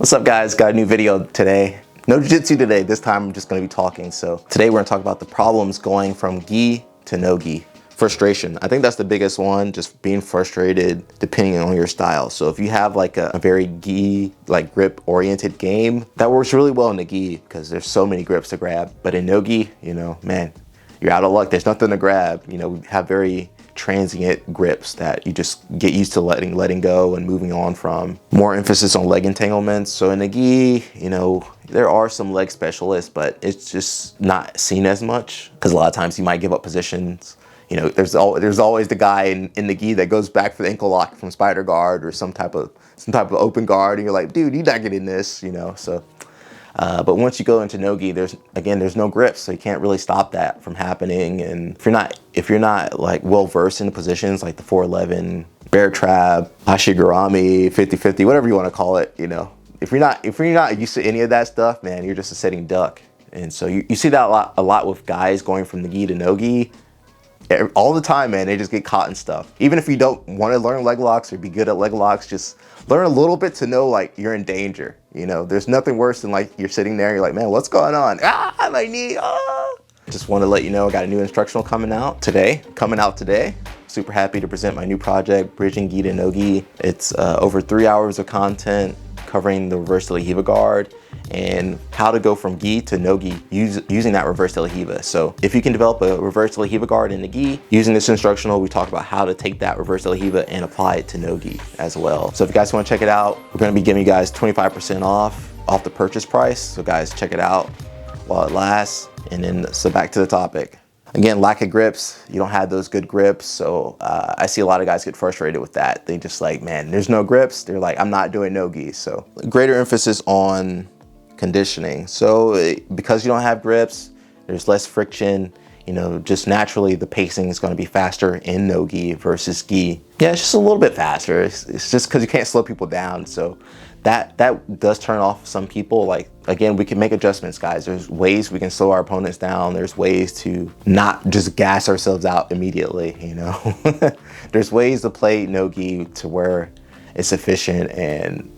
What's up guys, got a new video today. No jiu-jitsu today, this time I'm just gonna be talking. So today we're gonna talk about the problems going from gi to no gi. Frustration, I think that's the biggest one, just being frustrated depending on your style. So if you have like a very gi, like grip oriented game, that works really well in the gi because there's so many grips to grab. But in no gi, you know, man, you're out of luck, there's nothing to grab. You know, we have very transient grips that you just get used to letting go and moving on from. More emphasis on leg entanglements. So in the gi, you know, there are some leg specialists, but it's just not seen as much because a lot of times you might give up positions. You know, there's always the guy in the gi that goes back for the ankle lock from spider guard or some type of open guard, and you're like, dude, you're not getting this, you know. So but once you go into no gi, there's no grips, so you can't really stop that from happening. And if you're not like well versed in the positions like the 411, bear trap, hashigurami, 50-50, whatever you want to call it, you know, if you're not used to any of that stuff, man, you're just a sitting duck. And so you see that a lot with guys going from the gi to no gi. All the time, man, they just get caught in stuff. Even if you don't want to learn leg locks or be good at leg locks, just learn a little bit to know like you're in danger. You know, there's nothing worse than like you're sitting there, you're like, man, what's going on? Ah, my knee, ah. Just want to let you know I got a new instructional coming out today. Super happy to present my new project, Bridging Gi to No Gi. It's over 3 hours of content covering the reverse de la Hiva guard and how to go from gi to no gi using that reverse de la Hiva. So if you can develop a reverse de la Hiva guard in the gi, using this instructional, we talk about how to take that reverse de la Hiva and apply it to no gi as well. So if you guys want to check it out, we're going to be giving you guys 25% off the purchase price. So guys, check it out while it lasts. And then, so back to the topic. Again, lack of grips. You don't have those good grips. So I see a lot of guys get frustrated with that. They just like, man, there's no grips. They're like, I'm not doing no gi. So greater emphasis on conditioning. So because you don't have grips, there's less friction. You know, just naturally the pacing is going to be faster in no gi versus gi. Yeah, it's just a little bit faster. It's just because you can't slow people down. So that does turn off some people. Like, again, we can make adjustments, guys. There's ways we can slow our opponents down. There's ways to not just gas ourselves out immediately, you know. There's ways to play no gi to where it's efficient and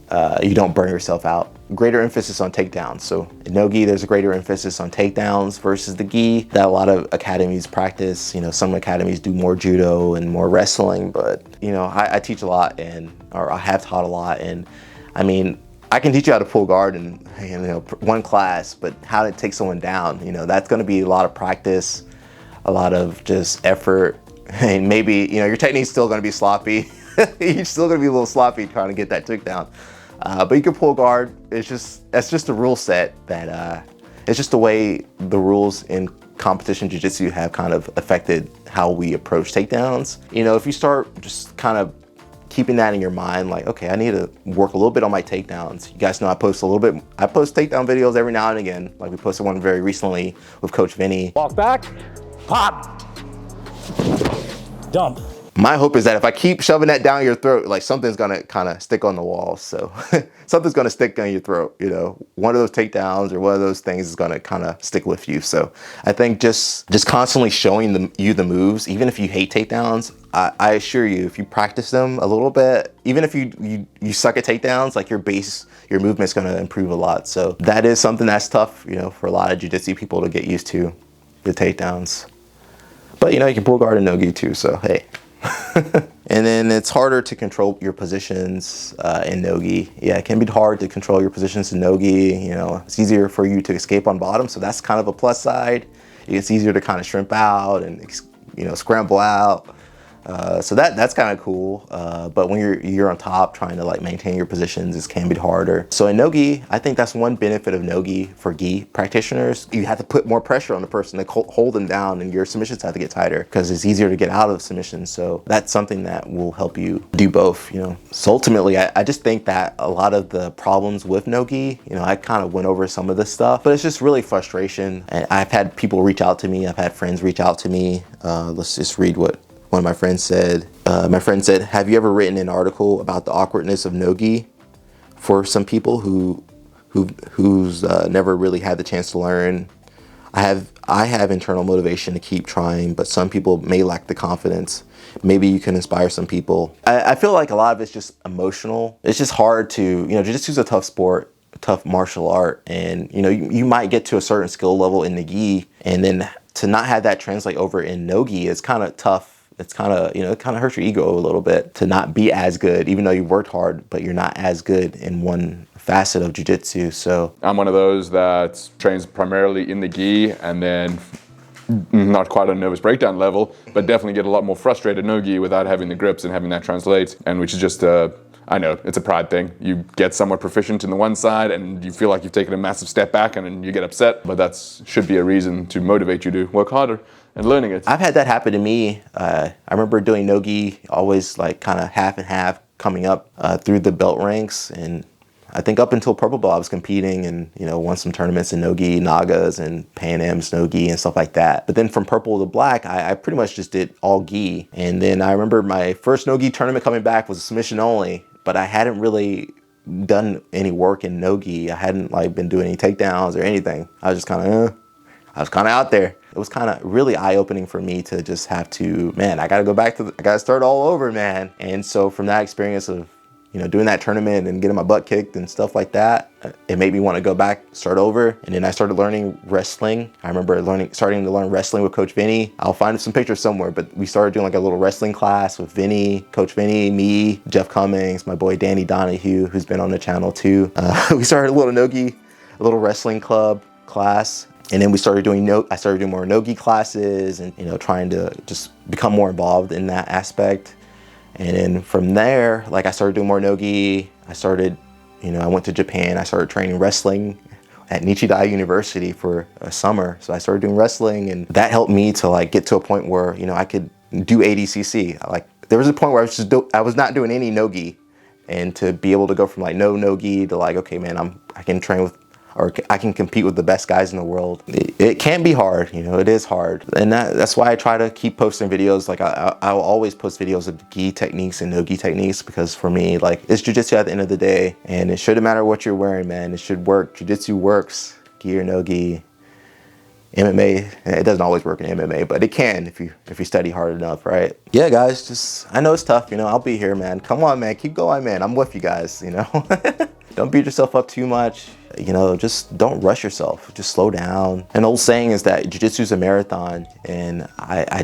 you don't burn yourself out. Greater emphasis on takedowns. So in no gi, there's a greater emphasis on takedowns versus the gi that a lot of academies practice. You know, some academies do more judo and more wrestling, but you know, I teach a lot or I have taught a lot. And I mean, I can teach you how to pull guard in, you know, one class, but how to take someone down, you know, that's going to be a lot of practice, a lot of just effort, and maybe, you know, your technique's still going to be sloppy. You're still going to be a little sloppy trying to get that takedown. But you can pull guard. That's just a rule set that it's just the way the rules in competition jiu-jitsu have kind of affected how we approach takedowns. You know, if you start just kind of keeping that in your mind, like, okay, I need to work a little bit on my takedowns. You guys know I post takedown videos every now and again. Like we posted one very recently with Coach Vinny. Walk back, pop, dump. My hope is that if I keep shoving that down your throat, like something's gonna kind of stick on the wall. So something's gonna stick on your throat, you know, one of those takedowns or one of those things is gonna kind of stick with you. So I think just constantly showing you the moves, even if you hate takedowns, I assure you, if you practice them a little bit, even if you suck at takedowns, like your movement's gonna improve a lot. So that is something that's tough, you know, for a lot of jiu-jitsu people to get used to, the takedowns. But you know, you can pull guard in no gi too, so hey. And then it's harder to control your positions in no gi. Yeah, it can be hard to control your positions in no gi. You know, it's easier for you to escape on bottom, so that's kind of a plus side. It's easier to kind of shrimp out and, you know, scramble out. So that's kind of cool. But when you're on top trying to like maintain your positions, it can be harder. So in no gi, I think that's one benefit of no gi for gi practitioners. You have to put more pressure on the person to hold them down, and your submissions have to get tighter because it's easier to get out of submission. So that's something that will help you do both, you know. So ultimately, I just think that a lot of the problems with no gi, you know, I kind of went over some of this stuff, but it's just really frustration. And I've had people reach out to me. I've had friends reach out to me. Let's just read what one of my friends said. My friend said, have you ever written an article about the awkwardness of no gi for some people who's never really had the chance to learn? I have internal motivation to keep trying, but some people may lack the confidence. Maybe you can inspire some people. I feel like a lot of it's just emotional. It's just hard to, you know, jiu-jitsu is a tough sport. tough martial art, and you know, you might get to a certain skill level in the gi, and then to not have that translate over in no gi is kind of tough. It's kind of, you know, it kind of hurts your ego a little bit to not be as good, even though you worked hard, but you're not as good in one facet of jiu-jitsu. So I'm one of those that trains primarily in the gi, and then not quite on nervous breakdown level, but definitely get a lot more frustrated no gi without having the grips and having that translate, and which is just I know, it's a pride thing. You get somewhat proficient in the one side and you feel like you've taken a massive step back and then you get upset, but that should be a reason to motivate you to work harder and learning it. I've had that happen to me. I remember doing no-gi, always like kind of half and half coming up through the belt ranks, and I think up until purple belt I was competing and, you know, won some tournaments in no-gi, Nagas and Pan Am's no-gi and stuff like that. But then from purple to black, I pretty much just did all gi. And then I remember my first no-gi tournament coming back was a submission only, but I hadn't really done any work in no-gi. I hadn't like been doing any takedowns or anything. I was just kind of, I was kind of out there. It was kind of really eye-opening for me to just have to, man, I got to go back to, I got to start all over, man. And so from that experience of, you know, doing that tournament and getting my butt kicked and stuff like that, it made me want to go back, start over. And then I started learning wrestling. I remember starting to learn wrestling with Coach Vinny. I'll find some pictures somewhere, but we started doing like a little wrestling class with Vinny, Coach Vinny, me, Jeff Cummings, my boy Danny Donahue, who's been on the channel too. We started a little no-gi, a little wrestling club class. And then we started doing I started doing more no-gi classes and, you know, trying to just become more involved in that aspect. And then from there, like I started doing more no-gi. I started, you know, I went to Japan. I started training wrestling at Nichidai University for a summer. So I started doing wrestling, and that helped me to like get to a point where, you know, I could do ADCC. Like there was a point where I was not doing any no-gi, and to be able to go from like no-gi to like, okay, man, I can train with, or I can compete with the best guys in the world. It can be hard, you know, it is hard. And that's why I try to keep posting videos. Like I'll always post videos of gi techniques and no-gi techniques, because for me, like, it's jiu-jitsu at the end of the day, and it shouldn't matter what you're wearing, man. It should work. Jiu-jitsu works, gi or no-gi. MMA, it doesn't always work in MMA, but it can if you study hard enough, right? Yeah, guys, I know it's tough, you know, I'll be here, man. Come on, man, keep going, man. I'm with you guys, you know? Don't beat yourself up too much. You know, just don't rush yourself. Just slow down. An old saying is that jiu-jitsu is a marathon, and I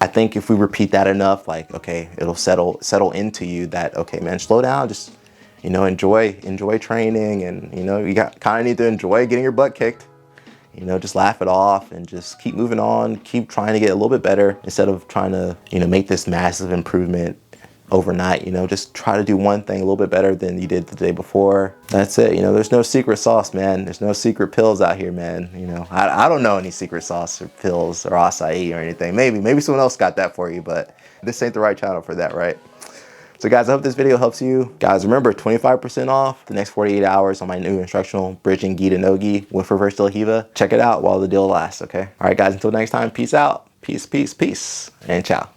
think if we repeat that enough, like, okay, it'll settle into you that, okay, man, slow down. Just, you know, enjoy training, and, you know, you kind of need to enjoy getting your butt kicked. You know, just laugh it off and just keep moving on. Keep trying to get a little bit better instead of trying to, you know, make this massive improvement overnight. You know, just try to do one thing a little bit better than you did the day before. That's it. You know, there's no secret sauce, man. There's no secret pills out here, man. You know, I don't know any secret sauce or pills or acai or anything. Maybe someone else got that for you, but this ain't the right channel for that, right? So guys, I hope this video helps you. Guys, remember, 25% off the next 48 hours on my new instructional bridging gi to no gi with reverse del hiva. Check it out while the deal lasts, okay? All right, guys, until next time, peace out. Peace, peace, peace, and ciao.